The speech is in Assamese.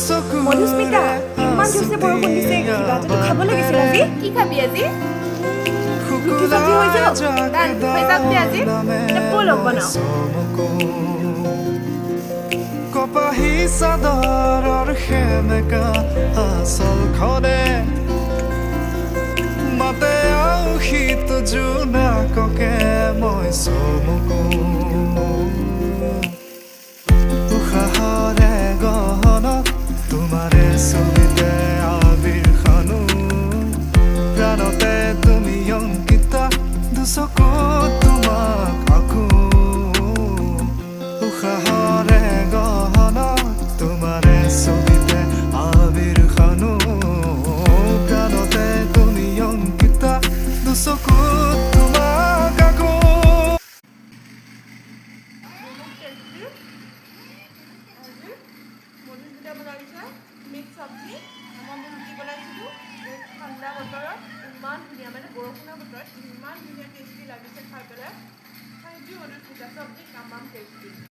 মধুস্মিতা ইমান জোৰছে বৰষুণ দিছে কিবা এটাতো খাব লাগিছিল আজি কি খাবি আজি ৰুটি চব্জি হৈ যাওক ডান হৈ যাওক দে আজি ব'লক বনাওঁ কপাহী চাদৰৰ সেমেকা আচলখনে মাতে আউসীত জোনাককে মই চমকো উশাহৰে গহনত তোমাৰে ছবিতে আবিৰ খানো প্ৰাণতে তুমি অংকিতা দুচকুত তোমাক আঁকো উশাহৰে গহনত তোমাৰে ছবিতে আবিৰ খানো প্ৰাণতে তুমি অংকিতা দুচকুত তোমাক আঁকো মধুস্মিতা বনাইছে মিক্স চব্জি মই ৰুটি বনাইছিলোঁ ঠাণ্ডা বতৰত ইমান ধুনীয়া মানে বৰষুণৰ বতৰত ইমান ধুনীয়া টেষ্টি লাগিছে খাই পেলাই থেংক ইউ মধুস্মিতা চব্জি তামাম টেষ্টি